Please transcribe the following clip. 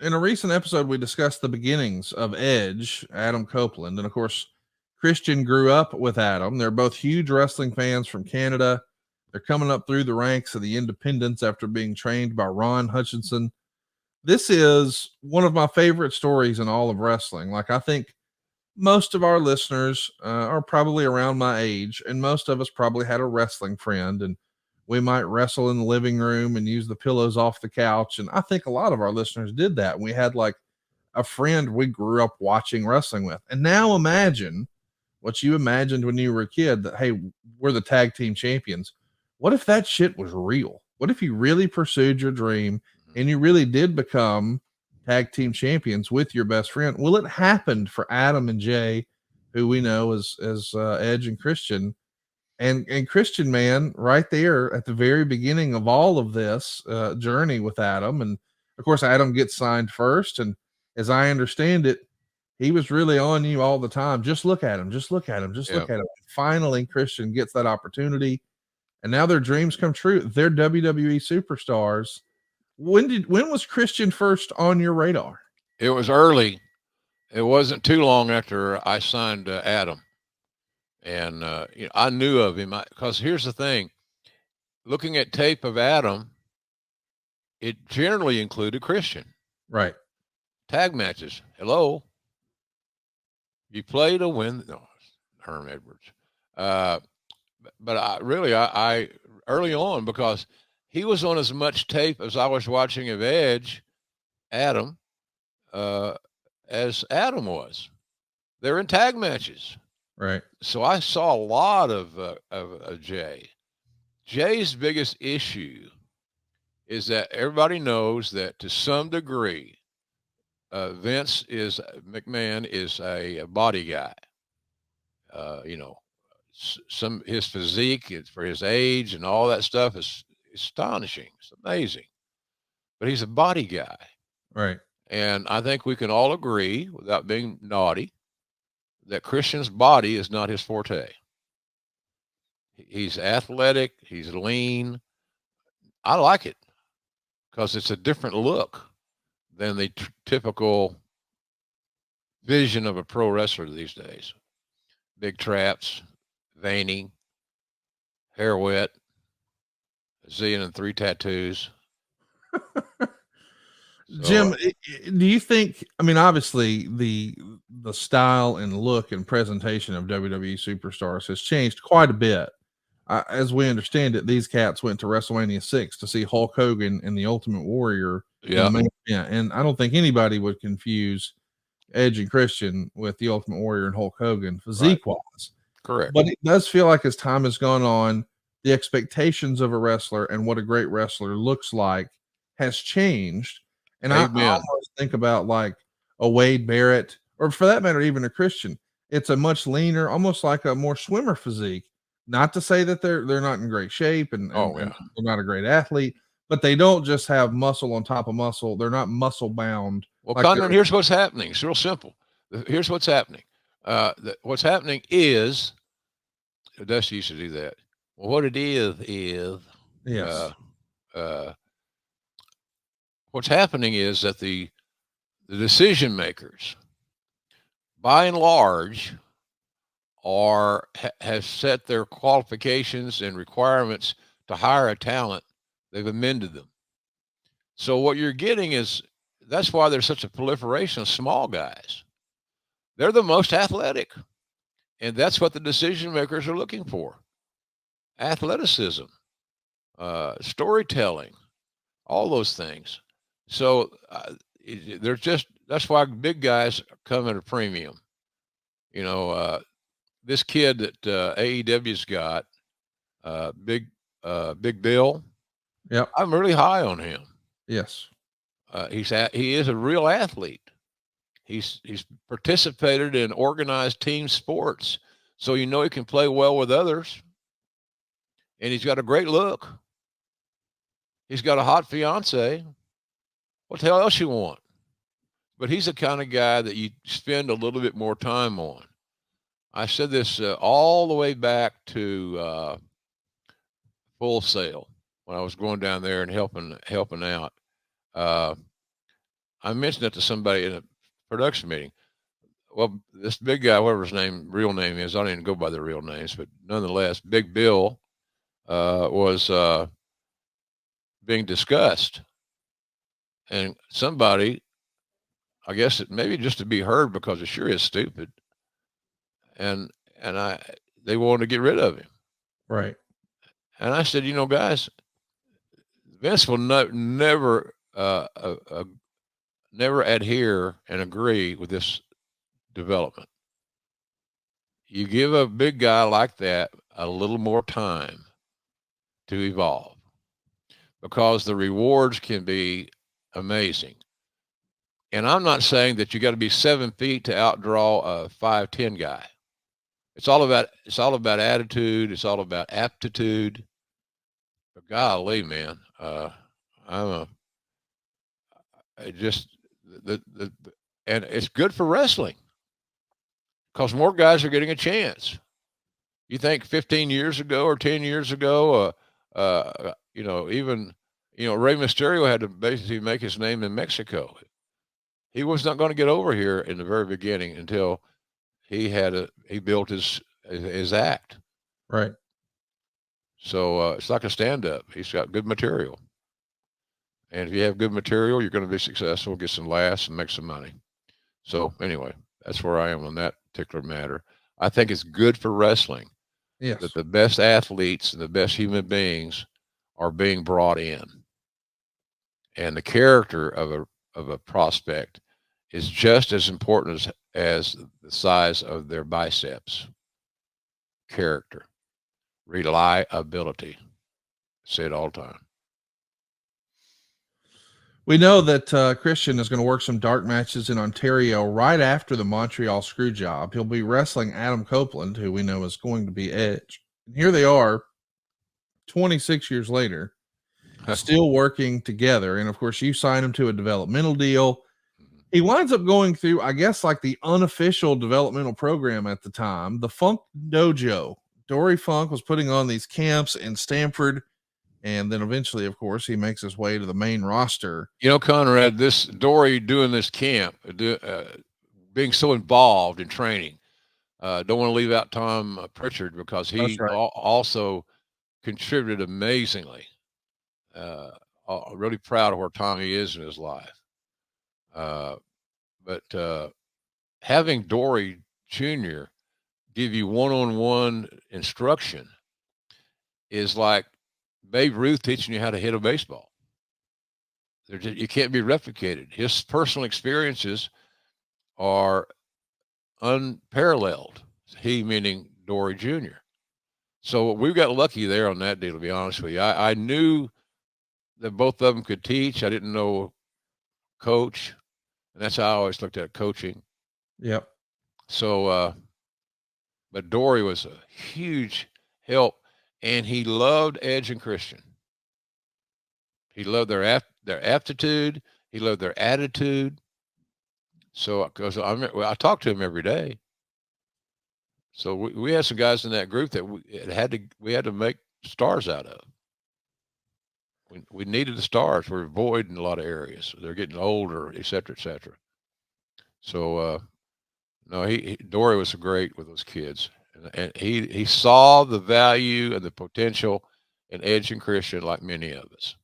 in a recent episode, we discussed the beginnings of Edge, Adam Copeland. And of course, Christian grew up with Adam. They're both huge wrestling fans from Canada. They're coming up through the ranks of the independents after being trained by Ron Hutchinson. This is one of my favorite stories in all of wrestling. Like, I think most of our listeners are probably around my age, and most of us probably had a wrestling friend, and we might wrestle in the living room and use the pillows off the couch. And I think a lot of our listeners did that. We had like a friend we grew up watching wrestling with. And now imagine what you imagined when you were a kid, that, hey, we're the tag team champions. What if that shit was real? What if you really pursued your dream and you really did become tag team champions with your best friend? Well, it happened for Adam and Jay, who we know as Edge and Christian. And Christian, man, right there at the very beginning of all of this journey with Adam. And of course, Adam gets signed first. And as I understand it, he was really on you all the time. Just look at him. Just look at him. Just Yeah. look at him. Finally, Christian gets that opportunity, and now their dreams come true. They're WWE superstars. When was Christian first on your radar? It was early. It wasn't too long after I signed Adam, and I knew of him because here's the thing: looking at tape of Adam, it generally included Christian Right. tag matches. Hello, you play to win. No, Herm Edwards. Uh, but I early on, because he was on as much tape as I was watching of Edge, Adam, uh, as Adam was. They're in tag matches. Right. So I saw a lot of Jay. Jay's biggest issue is that everybody knows that to some degree, Vince is McMahon is a body guy. You know, some his physique for his age and all that stuff is astonishing. It's amazing, but he's a body guy, Right. and I think we can all agree, without being naughty, that Christian's body is not his forte. He's athletic. He's lean. I like it because it's a different look than the typical vision of a pro wrestler these days. Big traps, veiny, hair wet, a zillion and three tattoos. So Jim, do you think? I mean, obviously the style and look and presentation of WWE superstars has changed quite a bit. As we understand it, these cats went to WrestleMania 6 to see Hulk Hogan and the Ultimate Warrior in the yeah, main event, and I don't think anybody would confuse Edge and Christian with the Ultimate Warrior and Hulk Hogan right, physique wise. correct. But it does feel like as time has gone on, the expectations of a wrestler and what a great wrestler looks like has changed. And I Amen. almost think about like a Wade Barrett, or for that matter, even a Christian. It's a much leaner, almost like a more swimmer physique. Not to say that they're not in great shape and Oh yeah. they're not a great athlete, but they don't just have muscle on top of muscle. They're not muscle bound Well, like they're Conrad, here's what's happening. It's real simple. Here's what's happening. What's happening is Dusty used to do that. Well, what it is uh, yes. uh, what's happening is that the decision makers, by and large, have set their qualifications and requirements to hire a talent. They've amended them. So what you're getting is that's why there's such a proliferation of small guys. They're the most athletic, and that's what the decision makers are looking for: athleticism, storytelling, all those things. So they're just that's why big guys come at a premium. You know, this kid that AEW's got, Big Big Bill. Yep. I'm really high on him. Yes. He is a real athlete. He's participated in organized team sports, so you know he can play well with others, and he's got a great look. He's got a hot fiance. What the hell else you want? But he's the kind of guy that you spend a little bit more time on. I said this all the way back to Full Sail when I was going down there and helping out. Uh, I mentioned it to somebody in a production meeting. Well, this big guy, whatever his real name is, I don't even go by their real names, but nonetheless, Big Bill was being discussed, and somebody, I guess it maybe just to be heard because it sure is stupid, and they wanted to get rid of him. Right. And I said, guys, Vince will never never adhere and agree with this development. You give a big guy like that a little more time to evolve because the rewards can be amazing. And I'm not saying that you got to be 7 feet to outdraw a 5'10" guy. It's all about attitude. It's all about aptitude. But golly, man, I'm and it's good for wrestling because more guys are getting a chance. You think 15 years ago or 10 years ago, even Rey Mysterio had to basically make his name in Mexico. He was not going to get over here in the very beginning until he built his act. Right. So it's like a stand-up. He's got good material. And if you have good material, you're going to be successful, get some laughs, and make some money. So anyway, that's where I am on that particular matter. I think it's good for wrestling that the best athletes and the best human beings are being brought in. And the character of a prospect is just as important as the size of their biceps. Character, reliability. Say it all the time. We know that Christian is going to work some dark matches in Ontario right after the Montreal screw job. He'll be wrestling Adam Copeland, who we know is going to be Edge. And here they are, 26 years later, still working together. And of course, you sign him to a developmental deal. He winds up going through, I guess, like the unofficial developmental program at the time, the Funk Dojo. Dory Funk was putting on these camps in Stamford. And then eventually, of course, he makes his way to the main roster. Conrad, this Dory doing this camp, being so involved in training, don't want to leave out Tom Pritchard because he also contributed amazingly. Really proud of where Tommy is in his life. But having Dory Jr. give you one-on-one instruction is like Babe Ruth teaching you how to hit a baseball. You can't be replicated. His personal experiences are unparalleled. He meaning Dory Jr. So we got lucky there on that deal, to be honest with you. I knew that both of them could teach. I didn't know coach. And that's how I always looked at coaching. Yep. So, but Dory was a huge help, and he loved Edge and Christian. He loved their aptitude. He loved their attitude. So, because I talked to him every day. So we had some guys in that group that we had to make stars out of. We needed the stars. We're void in a lot of areas. They're getting older, et cetera, et cetera. So, no, Dory was great with those kids, and he saw the value and the potential in Edge and Christian like many of us.